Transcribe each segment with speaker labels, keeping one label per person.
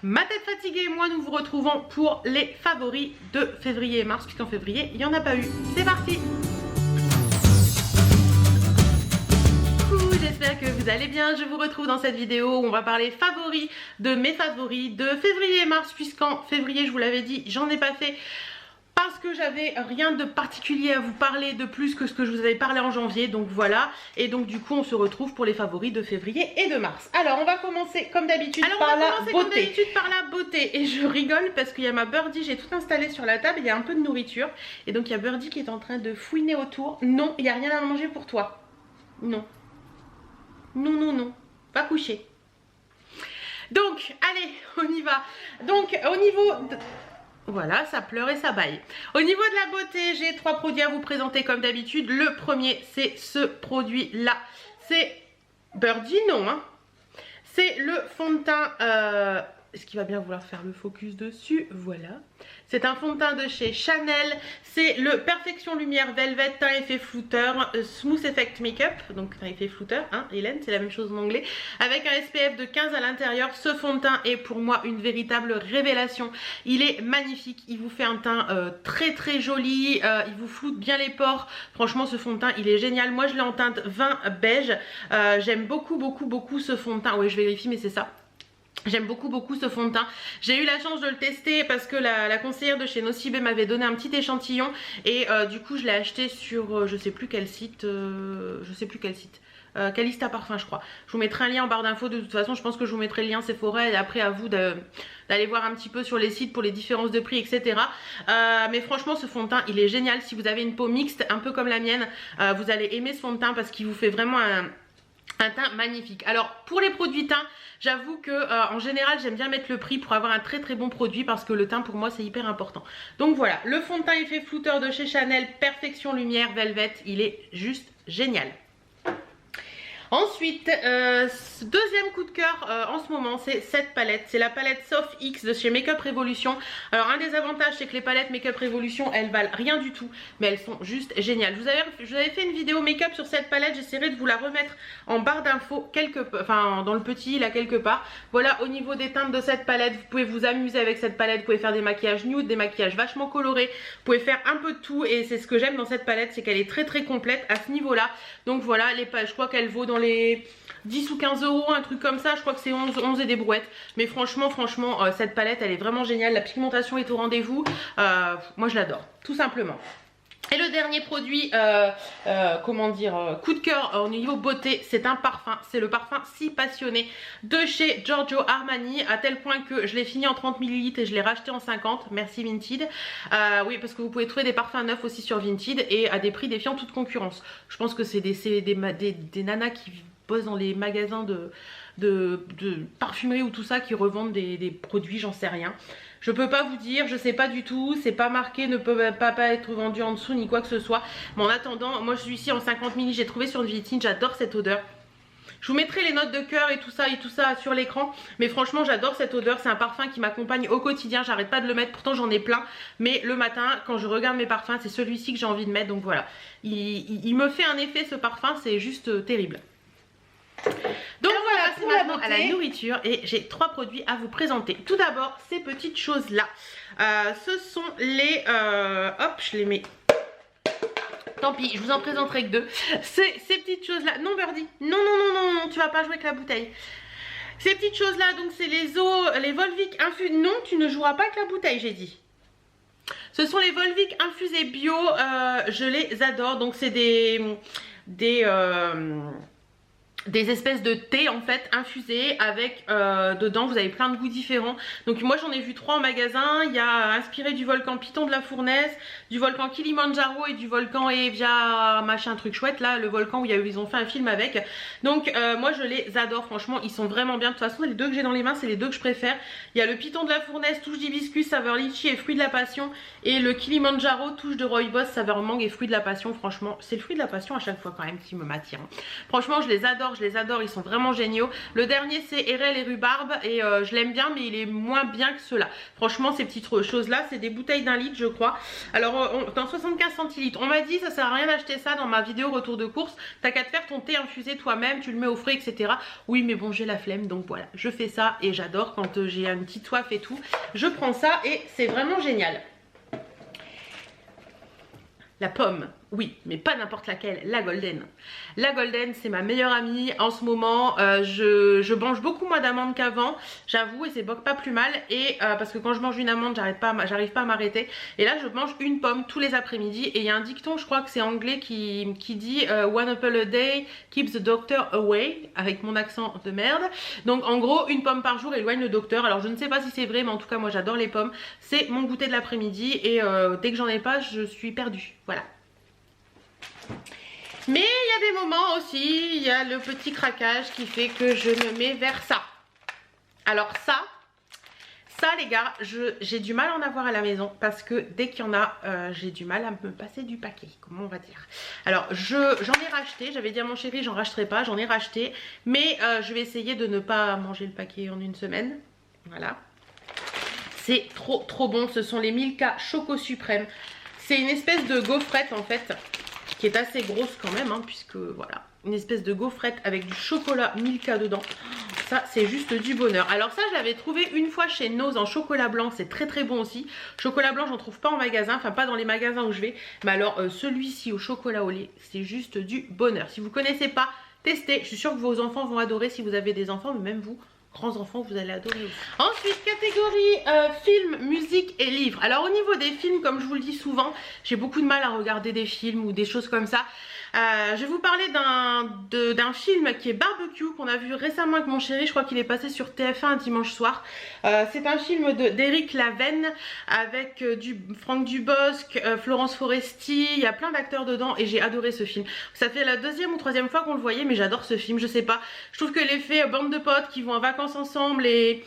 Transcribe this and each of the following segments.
Speaker 1: Ma tête fatiguée et moi nous vous retrouvons pour les favoris de février et mars, puisqu'en février il n'y en a pas eu. C'est parti. J'espère que vous allez bien. Je vous retrouve dans cette vidéo où on va parler favoris de mes favoris de février et mars, puisqu'en février, je vous l'avais dit, j'en ai pas fait parce que j'avais rien de particulier à vous parler de plus que ce que je vous avais parlé en janvier. Donc voilà, et donc du coup on se retrouve pour les favoris de février et de mars. Alors on va commencer comme d'habitude par la beauté. Et je rigole parce qu'il y a ma Birdie, j'ai tout installé sur la table, il y a un peu de nourriture. Et donc il y a Birdie qui est en train de fouiner autour. Non, il n'y a rien à manger pour toi. Non. Non, va coucher. Donc, allez, on y va. Donc, au niveau de... Voilà, ça pleure et ça baille. Au niveau de la beauté, j'ai 3 produits à vous présenter comme d'habitude. Le premier, c'est ce produit-là. C'est Birdie, non, hein. C'est le fond de teint... Est-ce qu'il va bien vouloir faire le focus dessus? Voilà. C'est un fond de teint de chez Chanel. C'est le Perfection Lumière Velvet Teint Effet Flouteur Smooth Effect Makeup. Donc teint effet flouteur, hein, Hélène, c'est la même chose en anglais. Avec un SPF de 15 à l'intérieur. Ce fond de teint est pour moi une véritable révélation. Il est magnifique. Il vous fait un teint très joli. Il vous floute bien les pores. Franchement, ce fond de teint, il est génial. Moi, je l'ai en teinte vin beige. J'aime beaucoup ce fond de teint. Oui, je vérifie, mais c'est ça. J'aime beaucoup ce fond de teint. J'ai eu la chance de le tester parce que la conseillère de chez Nocibé m'avait donné un petit échantillon. Et du coup je l'ai acheté sur je sais plus quel site. Calista Parfum, je crois. Je vous mettrai un lien en barre d'infos. De toute façon je pense que je vous mettrai le lien Sephora. Et après à vous d'aller voir un petit peu sur les sites pour les différences de prix, etc. Mais franchement ce fond de teint il est génial. Si vous avez une peau mixte un peu comme la mienne, vous allez aimer ce fond de teint parce qu'il vous fait vraiment un teint magnifique. Alors pour les produits teints, j'avoue que en général j'aime bien mettre le prix pour avoir un très bon produit parce que le teint pour moi c'est hyper important. Donc voilà, le fond de teint effet flouteur de chez Chanel Perfection Lumière Velvet, il est juste génial. Ensuite, deuxième coup de cœur en ce moment, c'est cette palette. C'est la palette Soft X de chez Makeup Revolution. Alors un des avantages, c'est que les palettes Makeup Revolution, elles valent rien du tout, mais elles sont juste géniales. Je vous avais fait une vidéo make-up sur cette palette, j'essaierai de vous la remettre en barre d'infos dans le petit là quelque part. Voilà, au niveau des teintes de cette palette, vous pouvez vous amuser avec cette palette, vous pouvez faire des maquillages nude, des maquillages vachement colorés, vous pouvez faire un peu de tout et c'est ce que j'aime dans cette palette, c'est qu'elle est très complète à ce niveau-là. Donc voilà, je crois qu'elle vaut dans les 10 ou 15 euros, un truc comme ça. Je crois que c'est 11 et des brouettes. Mais franchement, cette palette, elle est vraiment géniale. La pigmentation est au rendez-vous. Moi, je l'adore, tout simplement. Et le dernier produit, coup de cœur au niveau beauté, c'est un parfum. C'est le parfum Si Passionné de chez Giorgio Armani, à tel point que je l'ai fini en 30 ml et je l'ai racheté en 50. Merci Vinted. Oui, parce que vous pouvez trouver des parfums neufs aussi sur Vinted et à des prix défiant toute concurrence. Je pense que c'est des nanas qui bossent dans les magasins de parfumerie ou tout ça qui revendent des produits, j'en sais rien. Je peux pas vous dire, je sais pas du tout, c'est pas marqué, ne peut pas être vendu en dessous ni quoi que ce soit. Mais en attendant, moi je suis ici en 50 ml, j'ai trouvé sur Vinted, j'adore cette odeur. Je vous mettrai les notes de cœur et tout ça sur l'écran. Mais franchement j'adore cette odeur, c'est un parfum qui m'accompagne au quotidien, j'arrête pas de le mettre, pourtant j'en ai plein. Mais le matin quand je regarde mes parfums, c'est celui-ci que j'ai envie de mettre, donc voilà. Il me fait un effet ce parfum, c'est juste terrible. Donc voilà, c'est maintenant à la nourriture et j'ai 3 produits à vous présenter. Tout d'abord, ces petites choses là. Ce sont les... hop, je les mets... Tant pis, je vous en présenterai que 2. Ces petites choses là... Non Birdie, non, tu vas pas jouer avec la bouteille. Ces petites choses là, donc c'est les Volvic infusés. Non, tu ne joueras pas avec la bouteille, j'ai dit. Ce sont les Volvic infusés bio, je les adore. Donc c'est des espèces de thé en fait infusés avec dedans vous avez plein de goûts différents. Donc moi j'en ai vu 3 en magasin. Il y a inspiré du volcan Piton de la Fournaise, du volcan Kilimandjaro et du volcan Evia machin truc chouette là, le volcan où ils ont fait un film avec. Donc moi je les adore, franchement ils sont vraiment bien. De toute façon les 2 que j'ai dans les mains c'est les 2 que je préfère. Il y a le Piton de la Fournaise touche d'hibiscus saveur litchi et fruit de la passion, et le Kilimandjaro touche de rooibos saveur mangue et fruit de la passion. Franchement c'est le fruit de la passion à chaque fois quand même qui me m'attire. Franchement je les adore je les adore, ils sont vraiment géniaux. Le dernier c'est Erel et Rhubarbe et je l'aime bien mais il est moins bien que ceux-là. Franchement ces petites choses là c'est des bouteilles d'1 litre je crois. Alors dans 75 centilitres, on m'a dit ça sert à rien d'acheter ça dans ma vidéo retour de course, t'as qu'à te faire ton thé infusé toi-même, tu le mets au frais etc. Oui mais bon j'ai la flemme donc voilà, je fais ça et j'adore quand j'ai une petite soif et tout. Je prends ça et c'est vraiment génial. La pomme, oui, mais pas n'importe laquelle, la Golden. La Golden, c'est ma meilleure amie en ce moment. Je mange beaucoup moins d'amandes qu'avant, j'avoue, et c'est pas plus mal. Et parce que quand je mange une amande, j'arrive pas à m'arrêter. Et là, je mange une pomme tous les après-midi. Et il y a un dicton, je crois que c'est anglais, qui dit one apple a day keeps the doctor away, avec mon accent de merde. Donc en gros, une pomme par jour éloigne le docteur. Alors je ne sais pas si c'est vrai, mais en tout cas, moi j'adore les pommes. C'est mon goûter de l'après-midi. Et dès que j'en ai pas, je suis perdue. Voilà. Mais il y a des moments aussi, il y a le petit craquage qui fait que je me mets vers ça. Alors ça les gars, j'ai du mal à en avoir à la maison parce que dès qu'il y en a, j'ai du mal à me passer du paquet, comment on va dire. Alors j'en ai racheté, j'avais dit à mon chéri j'en rachèterai pas, j'en ai racheté. Mais je vais essayer de ne pas manger le paquet en une semaine, voilà. C'est trop bon, ce sont les Milka Choco Suprême. C'est une espèce de gaufrette en fait, qui est assez grosse quand même, hein, puisque voilà, une espèce de gaufrette avec du chocolat Milka dedans. Ça c'est juste du bonheur. Alors ça je l'avais trouvé une fois chez Nose en chocolat blanc, c'est très bon aussi. Chocolat blanc j'en trouve pas en magasin, enfin pas dans les magasins où je vais. Mais alors celui-ci au chocolat au lait, c'est juste du bonheur. Si vous connaissez pas, testez, je suis sûre que vos enfants vont adorer si vous avez des enfants, mais même vous, grands enfants, vous allez adorer aussi. Ensuite, catégorie film, musique et livres. Alors au niveau des films, comme je vous le dis souvent, j'ai beaucoup de mal à regarder des films ou des choses comme ça. Je vais vous parler d'un film qui est Barbecue, qu'on a vu récemment avec mon chéri. Je crois qu'il est passé sur TF1 un dimanche soir. C'est un film d'Éric Lavenne avec Franck Dubosc, Florence Foresti. Il y a plein d'acteurs dedans et j'ai adoré ce film. Ça fait la 2e ou 3e fois qu'on le voyait, mais j'adore ce film, je sais pas. Je trouve que l'effet bande de potes qui vont en vacances ensemble et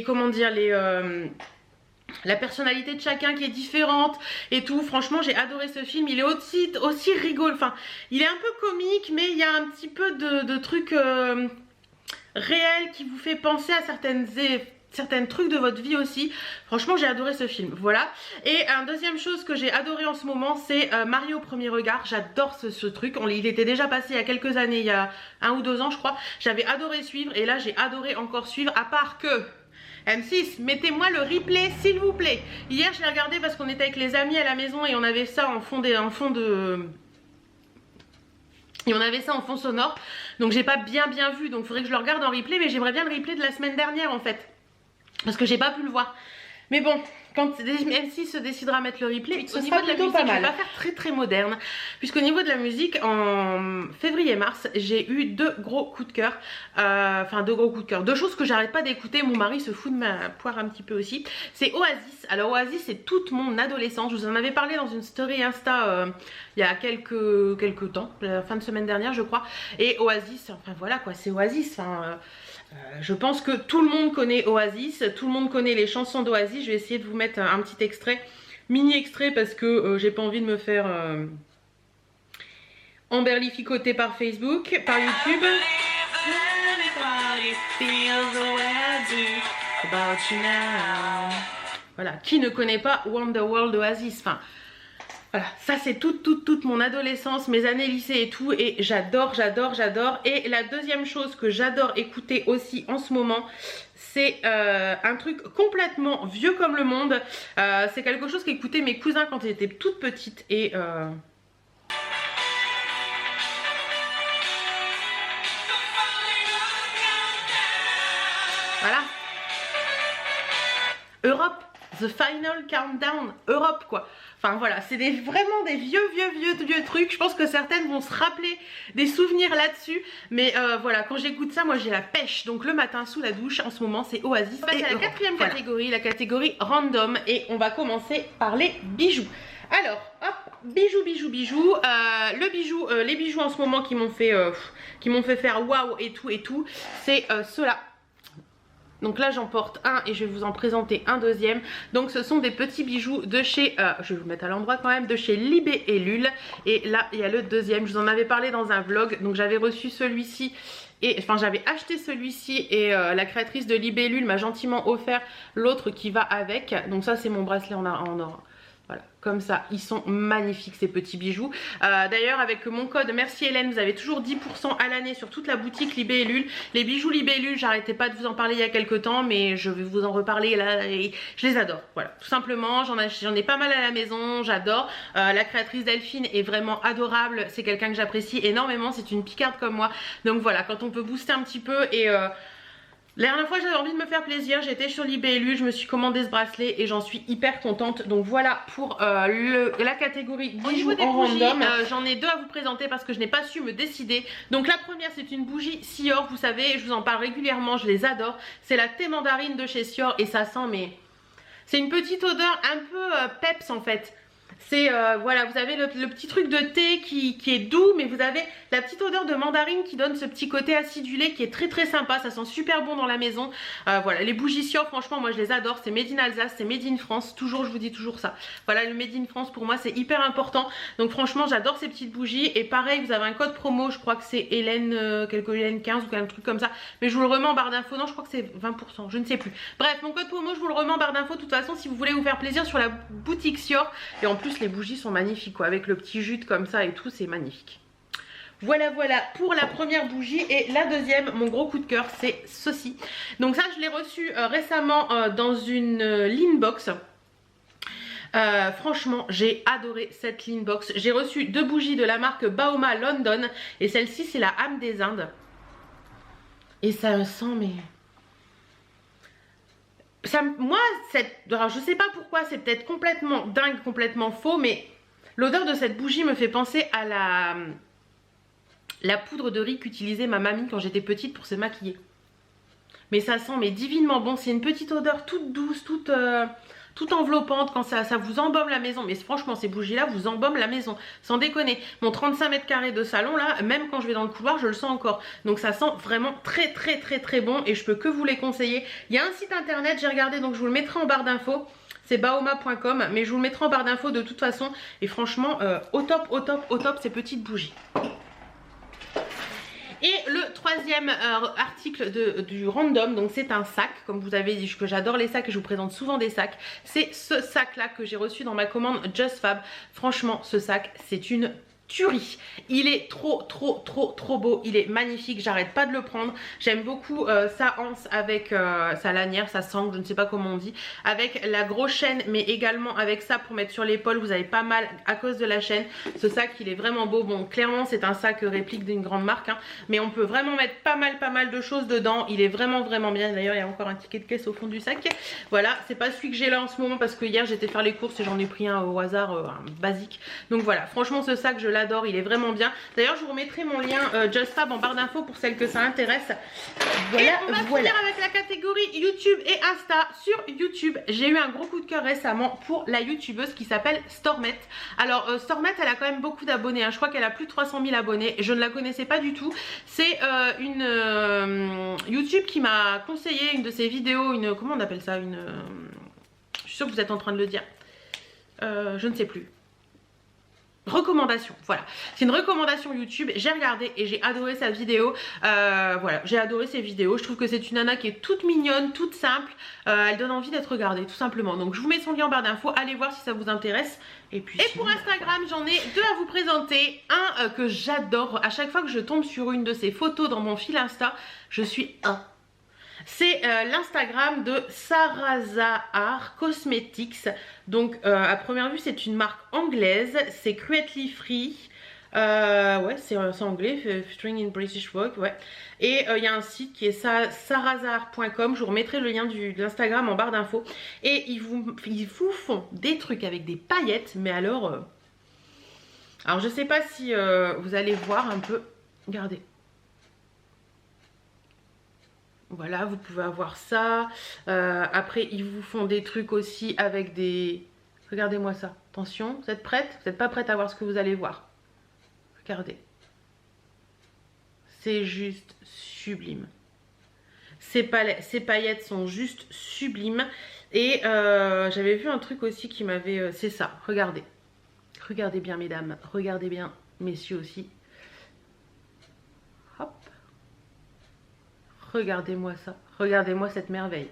Speaker 1: comment dire, la personnalité de chacun qui est différente et tout, franchement j'ai adoré ce film. Il est aussi rigolo, enfin il est un peu comique mais il y a un petit peu de trucs réels qui vous fait penser à certains trucs de votre vie aussi. Franchement j'ai adoré ce film, voilà. Et une deuxième chose que j'ai adoré en ce moment, c'est Marié au premier regard. J'adore ce truc, il était déjà passé il y a quelques années, il y a 1 ou 2 ans je crois. J'avais adoré suivre et là j'ai adoré encore suivre, à part que M6, mettez-moi le replay s'il vous plaît. Hier je l'ai regardé parce qu'on était avec les amis à la maison et on avait ça en fond sonore. Donc j'ai pas bien vu, donc il faudrait que je le regarde en replay. Mais j'aimerais bien le replay de la semaine dernière en fait, parce que j'ai pas pu le voir. Mais bon, quand M6 se décidera à mettre le replay, au niveau de la musique, je vais pas faire très moderne, puisqu'au niveau de la musique, en février-mars, j'ai eu 2 gros coups de cœur, enfin 2 gros coups de cœur, 2 choses que j'arrête pas d'écouter. Mon mari se fout de ma poire un petit peu aussi. C'est Oasis. Alors Oasis, c'est toute mon adolescence. Je vous en avais parlé dans une story Insta il y a quelques temps, la fin de semaine dernière je crois. Et Oasis, enfin voilà quoi, c'est Oasis. Je pense que tout le monde connaît Oasis, tout le monde connaît les chansons d'Oasis. Je vais essayer de vous mettre un petit extrait, mini extrait, parce que j'ai pas envie de me faire emberlificoter par Facebook, par YouTube. Voilà, qui ne connaît pas Wonderworld Oasis, enfin voilà, ça c'est toute mon adolescence, mes années lycée et tout, et j'adore. Et la deuxième chose que j'adore écouter aussi en ce moment, c'est un truc complètement vieux comme le monde. C'est quelque chose qu'écoutaient mes cousins quand ils étaient toutes petites et voilà. Europe, The Final Countdown, Europe quoi. Enfin voilà, c'est vraiment des vieux trucs. Je pense que certaines vont se rappeler des souvenirs là-dessus. Mais voilà, quand j'écoute ça, moi j'ai la pêche. Donc le matin sous la douche, en ce moment c'est Oasis. On va passer à la 4e catégorie, la catégorie random. Et on va commencer par les bijoux. Alors, hop, bijoux. Les bijoux en ce moment qui m'ont fait faire waouh et tout, c'est ceux-là. Donc là j'en porte un et je vais vous en présenter un deuxième. Donc ce sont des petits bijoux de chez, je vais vous mettre à l'endroit quand même, de chez Libé et Lul. Et là il y a le deuxième, je vous en avais parlé dans un vlog. Donc j'avais reçu celui-ci, et enfin j'avais acheté celui-ci et la créatrice de Libé et Lul m'a gentiment offert l'autre qui va avec. Donc ça c'est mon bracelet en or. Voilà, comme ça, ils sont magnifiques ces petits bijoux. D'ailleurs, avec mon code Merci Hélène, vous avez toujours 10% à l'année sur toute la boutique Libé et Lul. Les bijoux Libé et Lul, j'arrêtais pas de vous en parler il y a quelques temps, mais je vais vous en reparler là. Et je les adore, voilà, tout simplement. J'en ai pas mal à la maison, j'adore. La créatrice Delphine est vraiment adorable. C'est quelqu'un que j'apprécie énormément. C'est une picarde comme moi. Donc voilà, quand on peut booster un petit peu et... La dernière fois j'avais envie de me faire plaisir, j'étais sur Libé et Lul, je me suis commandé ce bracelet et j'en suis hyper contente. Donc voilà pour la catégorie bijoux en random. J'en ai deux à vous présenter parce que je n'ai pas su me décider. Donc la première c'est une bougie Sior, vous savez, je vous en parle régulièrement, je les adore. C'est la thé mandarine de chez Sior et ça sent mais... C'est une petite odeur un peu peps en fait. C'est voilà, vous avez le petit truc de thé qui est doux, mais vous avez la petite odeur de mandarine qui donne ce petit côté acidulé qui est très très sympa. Ça sent super bon dans la maison. Voilà, les bougies Sior, franchement moi je les adore. C'est made in Alsace, c'est made in France. Toujours, je vous dis toujours ça. Voilà, le made in France pour moi c'est hyper important. Donc franchement j'adore ces petites bougies. Et pareil, vous avez un code promo, je crois que c'est Hélène, Hélène 15 ou un truc comme ça. Mais je vous le remets en barre d'infos. Non, je crois que c'est 20%, je ne sais plus. Bref, mon code promo je vous le remets en barre d'infos. De toute façon, si vous voulez vous faire plaisir sur la boutique Sior. Et en plus les bougies sont magnifiques quoi, avec le petit jute comme ça et tout, c'est magnifique. Voilà pour la première bougie. Et la deuxième, mon gros coup de cœur, c'est ceci. Donc ça je l'ai reçu récemment dans une Linbox. Franchement j'ai adoré cette Linbox. J'ai reçu deux bougies de la marque Baoma London et celle-ci c'est la âme des Indes. Et ça sent mais... moi, alors je sais pas pourquoi, c'est peut-être complètement dingue, complètement faux, mais l'odeur de cette bougie me fait penser à la poudre de riz qu'utilisait ma mamie quand j'étais petite pour se maquiller. Mais ça sent mais divinement bon, c'est une petite odeur toute douce, toute enveloppante quand ça vous embaume la maison. Mais franchement ces bougies là vous embaument la maison, sans déconner. Mon 35 mètres carrés de salon là, même quand je vais dans le couloir je le sens encore. Donc ça sent vraiment très très très très bon et je peux que vous les conseiller. Il y a un site internet, j'ai regardé, donc je vous le mettrai en barre d'infos. C'est baoma.com, mais je vous le mettrai en barre d'infos de toute façon. Et franchement au top ces petites bougies. Et le troisième article du random, donc c'est un sac, comme vous avez dit que j'adore les sacs et je vous présente souvent des sacs. C'est ce sac là que j'ai reçu dans ma commande Just Fab. Franchement ce sac c'est une tuerie. Il est trop beau, il est magnifique, j'arrête pas de le prendre. J'aime beaucoup sa anse avec sa lanière, sa sangle, je ne sais pas comment on dit, avec la grosse chaîne, mais également avec ça pour mettre sur l'épaule. Vous avez pas mal à cause de la chaîne. Ce sac il est vraiment beau. Bon clairement c'est un sac réplique d'une grande marque hein, mais on peut vraiment mettre pas mal de choses dedans. Il est vraiment bien. D'ailleurs il y a encore un ticket de caisse au fond du sac. Voilà, c'est pas celui que j'ai là en ce moment parce que hier j'étais faire les courses et j'en ai pris un au hasard, un basique. Donc voilà, franchement ce sac je l'adore, il est vraiment bien. D'ailleurs je vous remettrai mon lien Just Fab en barre d'infos pour celles que ça intéresse. Voilà, et on va finir avec la catégorie YouTube et Insta. Sur YouTube j'ai eu un gros coup de cœur récemment pour la youtubeuse qui s'appelle Stormette. Alors Stormette elle a quand même beaucoup d'abonnés hein. Je crois qu'elle a plus de 300 000 abonnés. Je ne la connaissais pas du tout. C'est une YouTube qui m'a conseillé une de ses vidéos, comment on appelle ça, je suis sûre que vous êtes en train de le dire, je ne sais plus. Recommandation, voilà, c'est une recommandation YouTube. J'ai regardé et j'ai adoré sa vidéo. Voilà, j'ai adoré ses vidéos. Je trouve que c'est une nana qui est toute mignonne, toute simple. Elle donne envie d'être regardée tout simplement. Donc je vous mets son lien en barre d'infos, allez voir si ça vous intéresse. Et puis pour Instagram j'en ai deux à vous présenter. Un que j'adore, à chaque fois que je tombe sur une de ses photos dans mon fil Insta, je suis c'est l'Instagram de Sarazahar Cosmetics. Donc à première vue c'est une marque anglaise, c'est cruelty free. Ouais c'est anglais, featuring in British Vogue, ouais. Et il y a un site qui est sarazahar.com, je vous remettrai le lien de l'Instagram en barre d'infos. Et ils vous font des trucs avec des paillettes, mais alors je sais pas si vous allez voir un peu, regardez. Voilà, vous pouvez avoir ça. Après, ils vous font des trucs aussi avec des... Regardez-moi ça. Attention, vous êtes prête? Vous n'êtes pas prête à voir ce que vous allez voir. Regardez. C'est juste sublime. Ces paillettes sont juste sublimes. Et j'avais vu un truc aussi qui m'avait... c'est ça, regardez. Regardez bien mesdames, regardez bien messieurs aussi. Hop. Regardez-moi ça, regardez-moi cette merveille.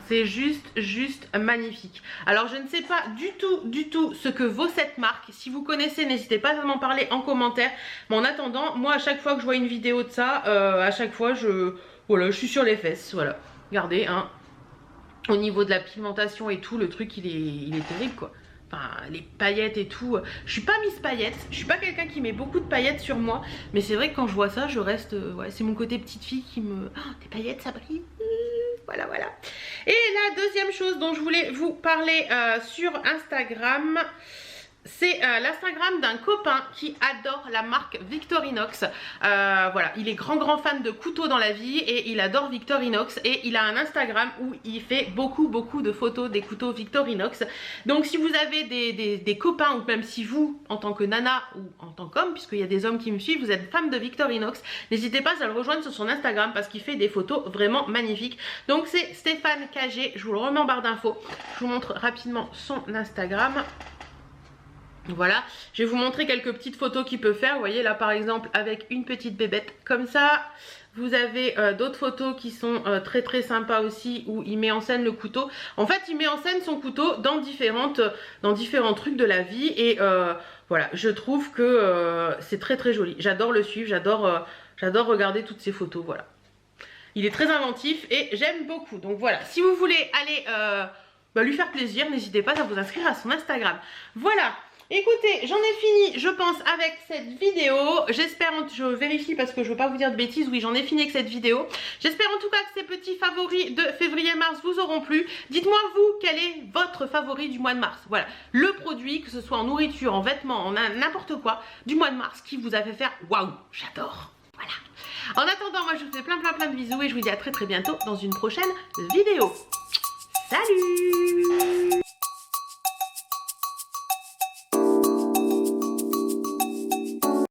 Speaker 1: C'est juste magnifique. Alors je ne sais pas du tout ce que vaut cette marque. Si vous connaissez, n'hésitez pas à m'en parler en commentaire. Mais en attendant, moi à chaque fois que je vois une vidéo de ça, à chaque fois voilà, je suis sur les fesses. Voilà, regardez, hein. Au niveau de la pigmentation et tout, le truc il est terrible quoi. Enfin, les paillettes et tout. Je suis pas Miss Paillettes. Je suis pas quelqu'un qui met beaucoup de paillettes sur moi. Mais c'est vrai que quand je vois ça, je reste... ouais, c'est mon côté petite fille qui me... Oh, des paillettes, ça brille. Voilà, voilà. Et la deuxième chose dont je voulais vous parler sur Instagram... c'est l'Instagram d'un copain qui adore la marque Victorinox. Voilà, il est grand fan de couteaux dans la vie et il adore Victorinox. Et il a un Instagram où il fait beaucoup de photos des couteaux Victorinox. Donc si vous avez des copains ou même si vous, en tant que nana ou en tant qu'homme, puisqu'il y a des hommes qui me suivent, vous êtes fan de Victorinox, n'hésitez pas à le rejoindre sur son Instagram parce qu'il fait des photos vraiment magnifiques. Donc c'est Stéphane KG, je vous le remets en barre d'infos. Je vous montre rapidement son Instagram. Voilà, je vais vous montrer quelques petites photos qu'il peut faire. Vous voyez là par exemple avec une petite bébête comme ça. Vous avez d'autres photos qui sont très sympas aussi où il met en scène le couteau. En fait il met en scène son couteau dans différents trucs de la vie. Et voilà, je trouve que c'est très joli. J'adore le suivre, j'adore regarder toutes ces photos, voilà. Il est très inventif et j'aime beaucoup. Donc voilà, si vous voulez aller lui faire plaisir, n'hésitez pas à vous inscrire à son Instagram. Voilà. Écoutez, j'en ai fini, je pense, avec cette vidéo. J'espère, je vérifie parce que je ne veux pas vous dire de bêtises. Oui, j'en ai fini avec cette vidéo. J'espère en tout cas que ces petits favoris de février-mars vous auront plu. Dites-moi, vous, quel est votre favori du mois de mars? Voilà, le produit, que ce soit en nourriture, en vêtements, en n'importe quoi, du mois de mars qui vous a fait faire waouh, j'adore. Voilà. En attendant, moi, je vous fais plein de bisous et je vous dis à très bientôt dans une prochaine vidéo. Salut!